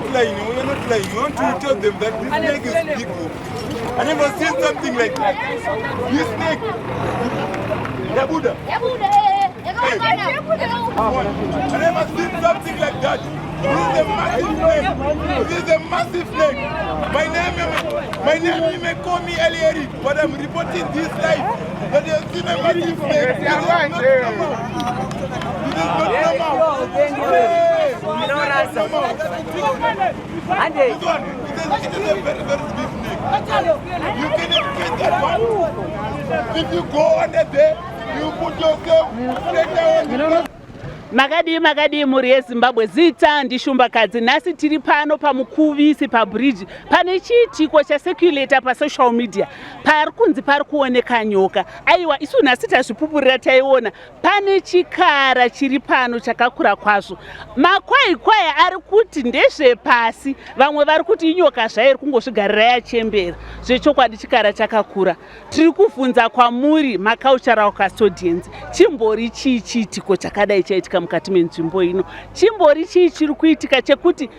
not lying. You're not lying. You want to tell them that this snake is big. I never seen something like that. This snake. Yabuda. I never seen something like that. This is a massive snake. My name, you may call me Elieri, but I'm reporting this live. That you have seen a massive snake. This is not normal. This is not normal. This one, it is a very, very big snake. You cannot get that one. If you go under there, you put yourself straight down. Makadi muri yeZimbabwe zita ndishumbakadzi nhasi tiri pano pamukuvisi pabridge pane chiitiko chaseculator pasocial media pari kunzi pari kuoneka nyoka. Aiwa isu nhasi tazvipupurira taiona pane chikara chiri pano chakakura kwazvo. Makwai ari kuti ndezvepasi, vamwe vari kuti inyoka zvairi kungozvigarira yachembera. Zvechokwadi chikara chakakura. Tiri kubvunza kwamuri macultural custodians, chimbori chii chiitiko chakadai chaitika mukati menzvimbo ino? Chimbori chii chiri kuitika chekuti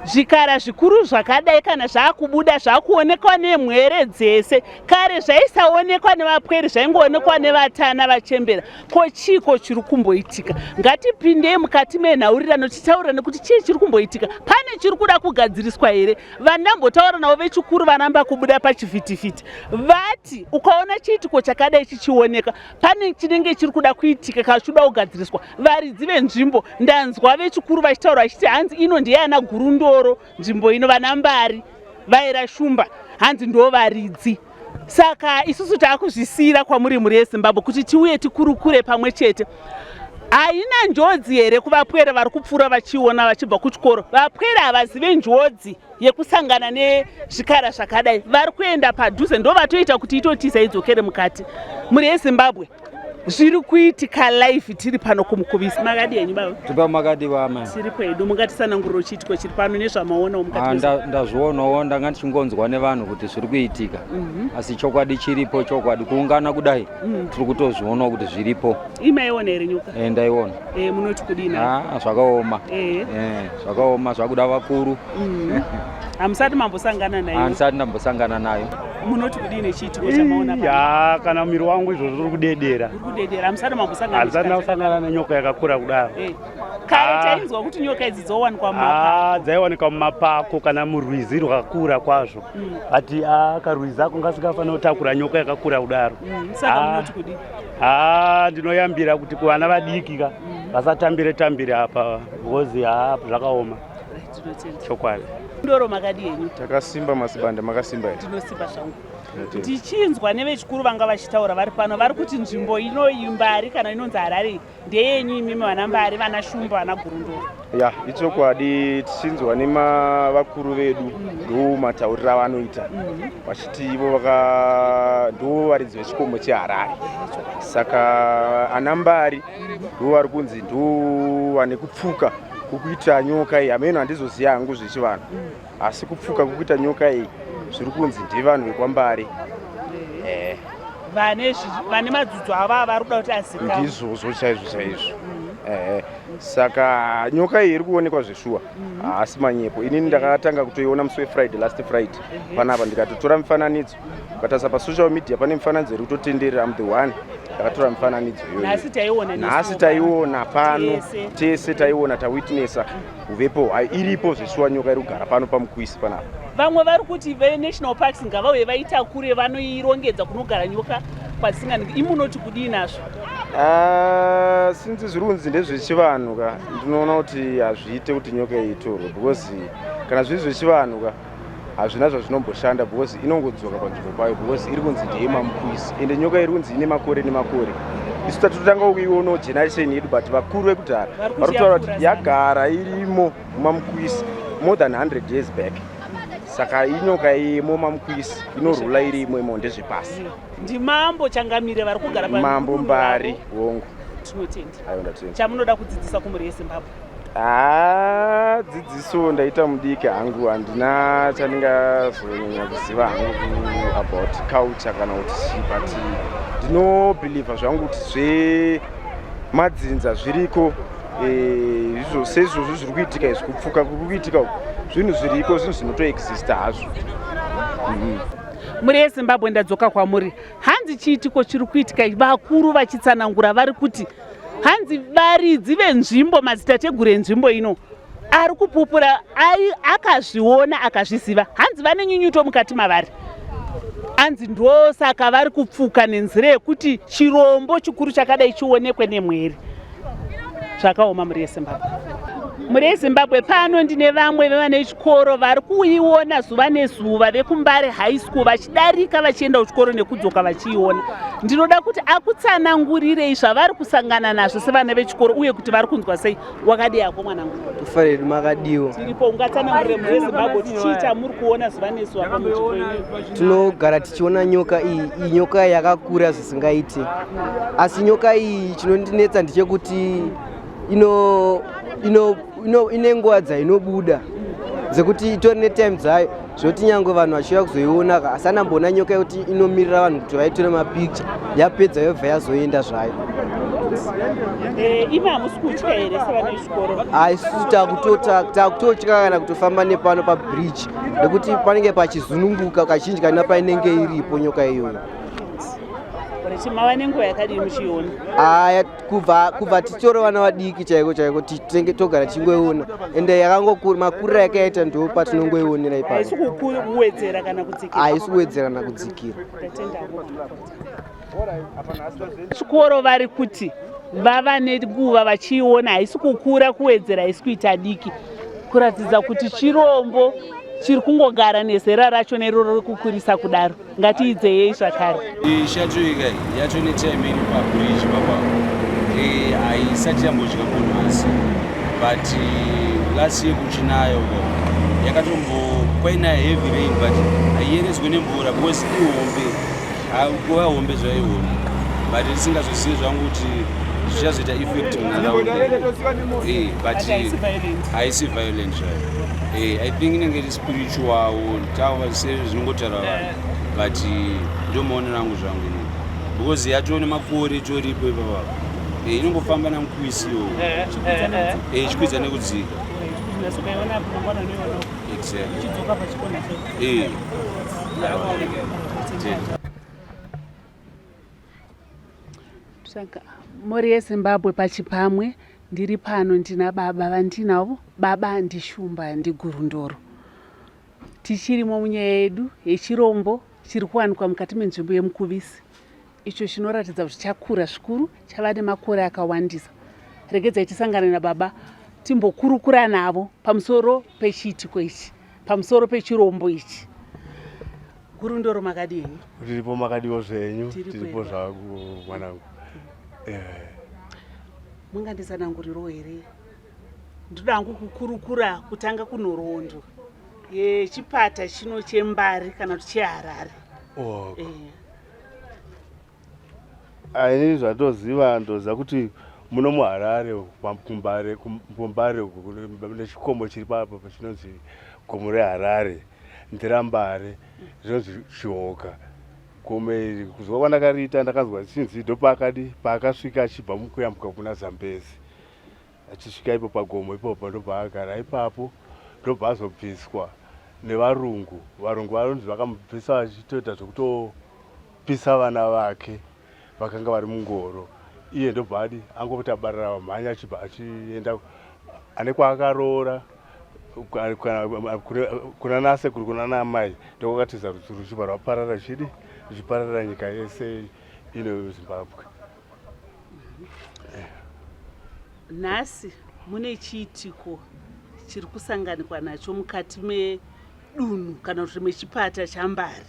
zvikara zvikuru zvakadai kana zvakubuda zvakuonekwa nemwere dzese, kare zvaisaonekwa nevapwere zvaingoonekwa nevatana vachembera? Ko chiko chiri kumboitika? Ngatipindei mukati menhaurirano tichitaura nekuti chii chiri kumboitika. Pane chiri kuda kugadziriswa here? Vandambotaura navo vechikuru vanamba kubuda pachivhitivhiti vati ukaona chiitiko chakadai chichioneka pane chinenge chiri kuda kuitika kana chichida kugadziriswa. Varidzi venzvimbo ndanzwa vechikuru vachitaura vachiti hanzi ino ndeyana Gurundoro nzvimbo ino vanambari vaira shumba hanzi ndo varidzi. Saka isusu takuzvisira kwamuri muri yeZimbabwe kuti tiuye tikurukure pamwe chete. Haina njodzi here kuvapwere vari kupfuura vachiona vachibva kuchikoro? Vapwere havazive njodzi yekusangana nezvikara zvakadai, vari kuenda padhuze ndo vatoita kuti itotiza idzokere mukati. Muri yeZimbabwe zviri kuitika live tiri pano kumukuvisi. Makadi yenyu baba? Tipa makadi vama. Tiri kwedu, mungatisananguriro chiitiko chiri pano nezvamaona mukati. Ndazvionawo ndanga ndichingonzwa nevanhu kuti zviri kuitika. Asi chokwadi chiripo, chokwadi kuungana kudai tiri kutozvionawo kuti zviripo. Imaiona here nyoka? Ndaiona. Munoti kudini? Zvakaoma. Zvakaoma zvakuda vakuru. Hamusati mambosangana nayo? Handisati ndambosangana nayo. Munoti kudini chiitiko chamaona pano? Ya, kana mwiri wangu izvozvo uri kudedera. Uri kudedera, hamusati mambosangana? Handisati ndambosangana nenyoka yakakura kudaro. Kare tainzwa kuti nyoka idzi dzowanikwa mumapako. Dzaiwanikwa mumapako kana murwizi rwakakura kwazvo. Ati karwizi ako ngasingafanira kutakura nyoka yakakura kudaro. Saka munoti kudini? Ndinoyambira kuti kuvana vadiki vasatambire apa because zvakaoma. Chokwadi. Ndoro makadi yenyu? Takasimba masibande, makasimba here? Ndinosimba zvangu. Tichinzwa nevechikuru vanga vachitaura vari pano vari kuti nzvimbo ino Mbari kana inonzi Harare ndeyenyu imimi vana Mbari, vana Shumba, vana Gurundoro. Ya, ichokwadi tichinzwa nevakuru vedu ndo matauriro avanoita vachiti ivo ndo varidzi vechikombo cheHarare. Saka ana Mbari ndo vari kunzi ndo vane kupfuka kukuita nyoka iyi. Ameno handizoziva hangu zvechivanhu, asi kupfuka kukuita nyoka iyi zviri kunzi ndevanhu vekwambari. Vane madzudzu ava vari kuda kuti azikanwe. Ndizvozvo chaizvo. Saka nyoka iyi iri kuonekwa zveshuwa, asi manyepo. Inini ndakatanga kutoiona musi weFriday, last Friday panapa, ndikatotora mifananidzo. Ukatarisa pasocial media pane mifananidzo iri kutotenderera, I'm the one ndakatora mifananidzo iyoyo. Nhasi taiona pano, tese taiona, tawitnessa uvepo iripo zveshuwa nyoka iri kugara pano pamukuvisi panapa. Vamwe vari kuti veNational Parks ngavauye vaitakure vanoirongedza kunogara nyoka kwadzisinganingi. Imunoti kudii nazvo? Since zvirunzi ndezvechivanhu ndinoona kuti hazviite kuti nyoka itorwe, because kana zviri zvechivanhu hazvina zvazvinomboshanda, because inongodzoka panzvimbo payo, because iri kunzi ndeyemamukuvisi ende nyoka iri kunzi ine makore nemakore. Isu tatotanga kuionawo generation yedu, but vakuru vekudhara vari kutaura kuti yagara irimo mumamukuvisi more than 100 years back. Saka inyoka imo mamukuvisi inorula irimo imo ndezvepasi. Ndimambo Changamire vari kugara pano? Mambo Mbari Hongu. Tinotenda. Chamunoda kudzidzisa kumuri yeZimbabwe? Dzidziso ndaita mudiki hangu, handina chandingazonyanya kuziva hangu about culture kana kuti but ndinobhilivha zvangu kuti zvemadzinza zviriko izvo seizvozvo zviri kuitika izvi kupfuka kuri kuitika zvinhu zviriko zvinhu zvinotoexista hazvo. Muri yeZimbabwe ndadzoka kwamuri. Hanzi chiitiko chiri kuitika vakuru vachitsanangura vari kuti hanzi varidzi venzvimbo madzitateguru enzvimbo ino ari kupupura akazviona akazviziva hanzi vane nyunyuto mukati mavari. Hanzi ndosaka vari kupfuka nenzira yekuti chirombo chikuru chakadai chionekwe nemweri. Zvakaoma muri yeZimbabwe. Muri yeZimbabwe pano ndine vamwe vevana vechikoro vari kuiona zuva nezuva vekuMbare High School vachidarika vachienda kuchikoro nekudzoka vachiiona. Ndinoda kuti akutsanangurirei zvavari kusangana nazvo sevana vechikoro uye kuti vari kunzwa sei. Wakadi yako mwanangu? Tufaredi makadiwo. Tiripo ungatsanangurire muri yeZimbabwe tichiita muri kuona zuva nezuva pamuchiko ino. Tinogara tichiona nyoka iyi nyoka yakakura zvisingaite. Asi nyoka iyi chinondinetsa ndechekuti ine nguva dzainobuda dzekuti itori netime dzayo zvoti nyangwe vanhu vachiuya kuzoiona asana mbona nyoka yekuti inomirira vanhu kuti vaitore mapicture yapedza yobva yazoenda zvayo. Imi hamusi kutya here sevana vechikoro? Isusu takutotya kana kutofamba nepano pabridge nekuti panenge pachizununguka kazhinji kana painenge iripo nyoka iyoyo. Mava nenguva yakadii muchiona? Aya kubva titori vana vadiki chaiko chaiko titenge togara tichingoiona ende yakangokura makurira yakaita ndo patinongoionera ipapo. Haisi kuwedzera kana kudzikira? Haisi kuwedzera kana kudzikira. Chikoro vari kuti vava nenguva vachiiona haisi kukura kuwedzera haisi kuita diki kuratidza kuti chirombo chiri kungogara nezera racho neroro rekukurisa kudaro. Ngatiidzei zvakare. Ishatuika yacho netime iri pabridge papa haisati yambodya munhu asi but last year kuchinayo kwaina heavy rain but haieredzwi nemvura because ihombe kuva hombe zvaiona but tisingazozivi zvangu kuti zvichazoita effect munharaunda but haisi violent zvayo. I think inenge iri spiritual tawa zvinongotaura vanhu but ndo maonero angu zvangu because yatone makore toripo ipapa inongofamba namukwisiwo chikwidza nekudzika. Saka muri yeZimbabwe pachipamwe ndiri pano ndina baba vandinavo. Baba ndishumba ndigurundoro. Tichirimo munyaya yedu yechirombo chiri kuwanikwa mukati menzvimbo yemukuvisi. Icho chinoratidza kuti chakura zvikuru chava nemakore akawandisa. Regedzai tisangane nababa timbokurukura navo pamusoro pechiitiko ichi, pamusoro pechirombo ichi. Gurundoro makadii? Tiripo makadiwo zvenyu, tiripo zvangu mwanangu. Munganditsanangurirawo here? Ndoda hangu kukurukura kutanga kunhoroondo yechipata chino cheMbare kana kuti cheHarare. Ini zvatoziva ndoziva kuti muno muHarare kuMbare nechikomo chiri papo chinonzi gomo reHarare nderamBare zvinonzi Chihoka. Gomo iri kuzova kwandakariita ndakanzwa chinzi ndo paakasvika achibva mukuyambuka kuna Zambezi. Achisvika ipo pagomo ipopo ndobva agara ipapo ndobva azobviswa nevarungu. Varungu vanonzi vakamubvisa vachitoita zvokutopisa vana vake vakanga vari mungoro. Iye ndobva angopota abarara vamhanya achibva achienda ane kwaakaroora kuna nasekuru kuna namai ndokwakatiza rudzi ruchibva rwaparara ruchiparara nyika yese ino Zimbabwe. Nhasi mune chiitiko chiri kusanganikwa nacho mukati medunhu kana kuti mechipata chaMbare.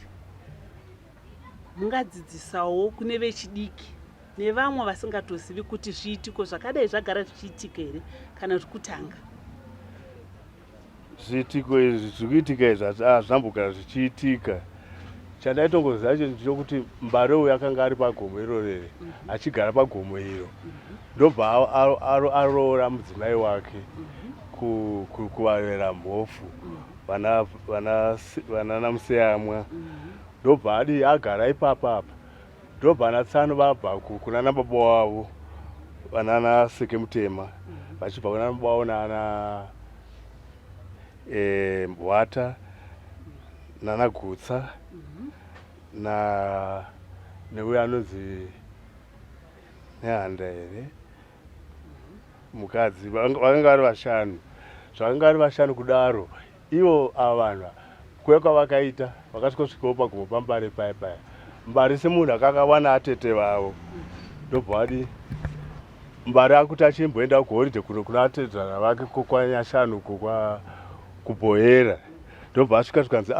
Mungadzidzisawo kune vechidiki nevamwe vasingatozivi kuti zviitiko zvakadai zvagara zvichiitika here kana zvekutanga. Zviitiko izvi zviri kuitika izvi zvambogara zvichiitika. Chandaitongoziva ndechekuti Mbare uyu akanga ari pagomo irorere achigara pagomo iro ndobva aroora mudzimai wake kuvavera mhofu vana namuseyamwa ndobva agara ipapa ndobva natsano vabva kuna nababa wavo vana naSekemutema vachibva kuna vaona ana Mbwata nana Gutsa neuyo anonzi Nehanda here mukadzi, vakanga vari vashanu. Zvakanga vari vashanu kudaro, ivo ava vanhu kuya kwavakaita vakasvikawo pagomo paMbare paya. Mbare semunhu akakawana atete vavo, ndobva vadi Mbare akuti achimboenda kuhoridhe kuno kuna atedzana vake kwanyashanu uko kuBhoera, ndobva asvika zvikanzi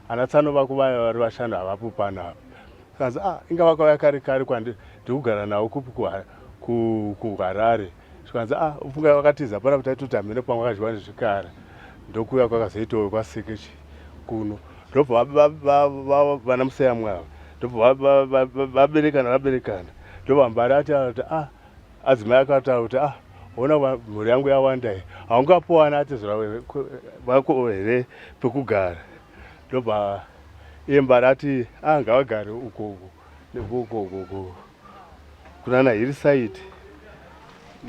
ana Tsano vako vaya vari vashanu havapo panapa. Kanzi inga vakauya kare kwandiri kugara navo kupi kuHarare. Zvikanzi ufunga vakatiza pana kuti taitoti hamene pamwe vakadyiwa nezvikara. Ndokuya kwakazoitawo kwaSekechi kuno. Ndobva vana Musayamwe ava ndobva vaberekana. Ndobva Mbare ati adzimai akataura kuti ona mhuri yangu yawanda iyi, haungapowana atezora vako here pekugara. Ndobva iye Mbare ati ngavagare uko kunana Hillside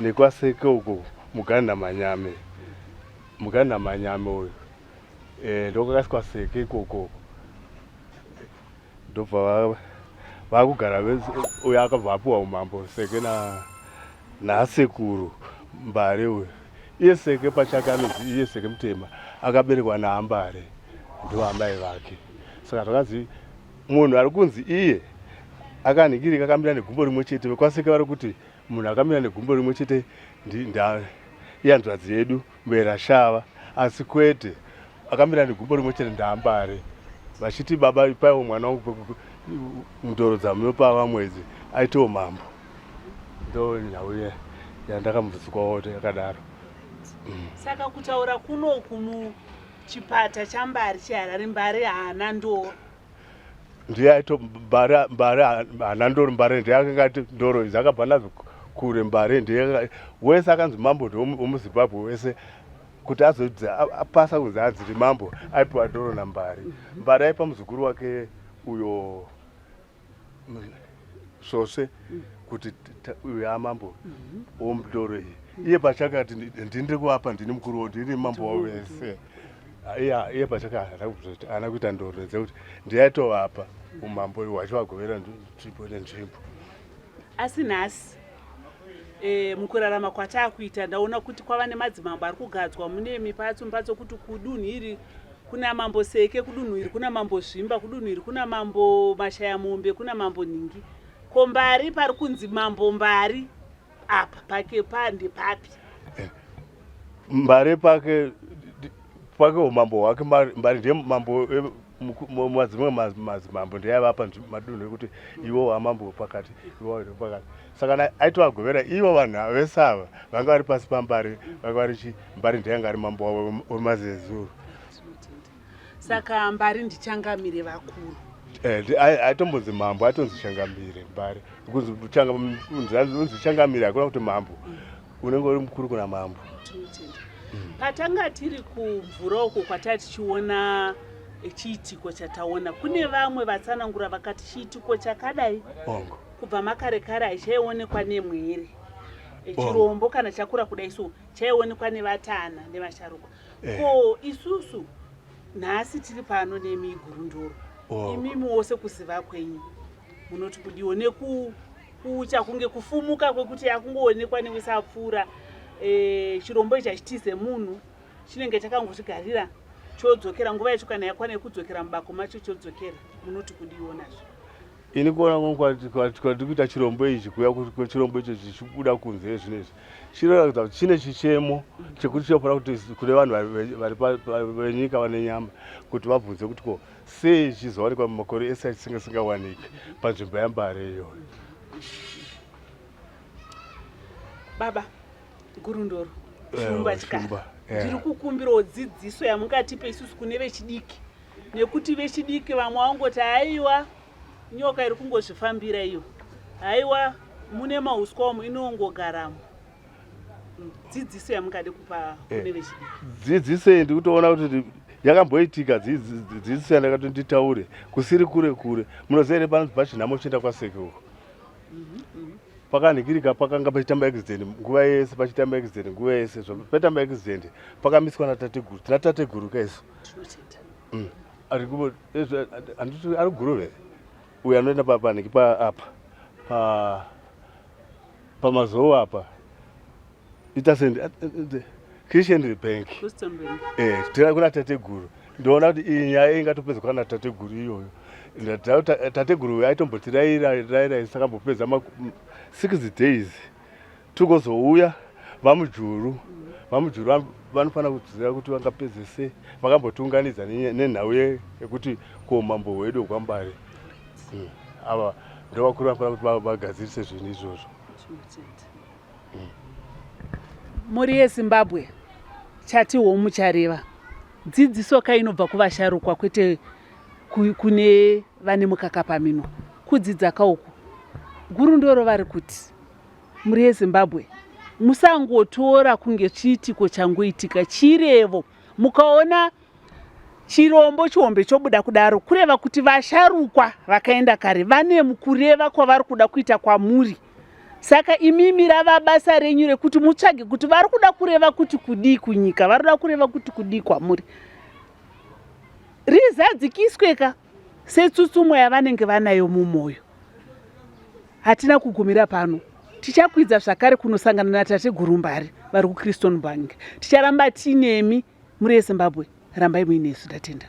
nekwaSeke uko Muganda Manyame uyu ndokakaswa Seke ikoko. Ndobva vakugara uyo akabva apiwa umambo Seke nasekuru Mbare uyu. Iye Seke pachake anonzi iye Seke Mutema akaberekwa naAmbare, ndo amai vake. Saka zvakanzi munhu ari kunzi iye akanikirika akamira negumbo rimwe chete. VekwaSeke vari kuti munhu akamira negumbo rimwe chete ihanzvadzi yedu Mbera Shava, asi kwete akamira negumbo rimwe chete ndaAmbare, vachiti baba paiwo mwana wangu mundoro dzamunopava mwedzi aitewo mambo. Ndo nhau yandakamubvunzikawo yakadaro. Saka kutaura kunoku muchipata chaMbare cheHarare, Mbare haana ndoro. Ndiye aito Mbare haana ndoro. Mbare ndiye akanga ati ndoro idzi akabva nadzo kure. Mbare ndiye wese akanzi mambo womuZimbabwe wese kuti azodzi apasa kunzi adziri mambo aipiwa ndoro naMbare. Mbare aipa muzukuru wake uyo Svosve kuti uyu amambo womundoro iyi. Iye pachake ati ndiri kuvapa, ndini mukuru, ndini mambo wavo vese. Iye pachake haana kuita ndoro dzekuti ndiye aitovapa umambo uyu vachivagovera nzvimbo nenzvimbo. Asi nhasi mukurarama kwataakuita ndaona kuti kwava nemadzimambo ari kugadzwa mune mipatso kuti kudunhu iri kuna mambo Seke, kudunhu iri kuna mambo Zvimba, kudunhu iri kuna mambo Mashayamombe, kuna mambo Ningi. Ko Mbari pari kunzi mambo Mbari apa pake pande papi? Mbare pake umambo hwake Mbari ndiye mambo madzimwe madzimambo ndiye aivapa madunhu ekuti ivo amambo pakati, ivo pakati. Saka aitovagovera ivo vanhu vese ava vanga vari pasi paMbare, vanga vari Mbare ndiye anga ari mambo wavo wemazezuru. Saka Mbari ndichangamire vakuru. Aitombonzi mambo, aitonzi Changamire Mbare. Kunzi Changamire hakuna kuti mambo unenge uri mukuru kuna mambo. Patanga tiri kumvura uko kwatati tichiona chiitiko chataona, kune vamwe vatsanangura vakati chiitiko chakadai kubva makare haichaionekwa nemwere chirombo kana chakura kudai so chaionekwa nevatana nevasharukwa. Ko isusu nhasi tiri pano nemigurundoro, imimi wose kuziva kwenyu munoti kudiwo nekucha kunge kufumuka kwekuti yakungoonekwa newisapfuura chirombo ichi hachitize munhu, chinenge chakangotigarira chodzokera nguva yacho kana yakwana yekudzokera mubako macho chodzokera. Munoti kudiwo nazvo? Ini kuona kwati kuita chirombo ichi, kuya chirombo icho chichibuda kunze zvinezvi chinoratidza kuti chine chichemo chekuti chinofanira kuti kune vanhu vari venyika vane nyama kuti vabvunze kuti ko sei chizowanikwa mumakore ese achisingawaniki panzvimbo yaMbare iyoyo. Baba Gurundoro, Shumba Chikara, ndiri kukumbirawo dzidziso yamungatipe isusu kune vechidiki, nekuti vechidiki vamwe vangoti haiwa nyoka iri kungozvifambira iyo, haiwa mune mauswa umu inongogaramo. Dzidziso yamungade kupa kune vechidiki? Dzidziso iyi ndikutoona kuti yakamboitika. Dzidziso yandakati nditaure kusiri kure munoziva ere panobva chinhamo chienda kwaSeke uko. pakanikirika pakanga pachitamba accident nguva yese pachitamba accident nguva yese patamba accident pakamiswa natateguru tina tateguru kaiso ari gurove uyo anoenda papaniki paapa pamazou apa itasendi christian bank kuna tateguru ndoona kuti iyi nyaya ingatopedzwa kana tateguru iyoyo tateguru uyo aitombotirayira sakambopedza 6 days tukuzouya vamujuru vanofanira kudzidzira kuti vangapedze sei vakambotiunganidza nenhau yekuti komambo wedu kwambari ava ndovakuru vanofanira kuti vagadzirise zvinhu izvozvo. Muri yeZimbabwe chatiwo muchareva dzidziso kainobva kuvasharukwa kwete kune vane mukaka pamino kudzidza kauku guru ndoro vari kuti muri yeZimbabwe musangotora kunge chiitiko changoitika chirevo mukaona chirombo chihombe chobuda kudaro kureva kuti vasharukwa vakaenda kare vane mukureva kwavari kuda kuita kwamuri. Saka imimi rava basa renyu rekuti mutsvage kuti vari kuda kureva kuti kudii kunyika, vari kuda kureva kuti kudii kwamuri. Rizadzikisweka setsutsumo yavanenge vanayo mumwoyo. Hatina kugumira pano. Tichakwidza zvakare kunosangana natateguru Mbari vari kuKriston Bank. Ticharamba tinemi muri yeZimbabwe. Rambai muinesu tatenda.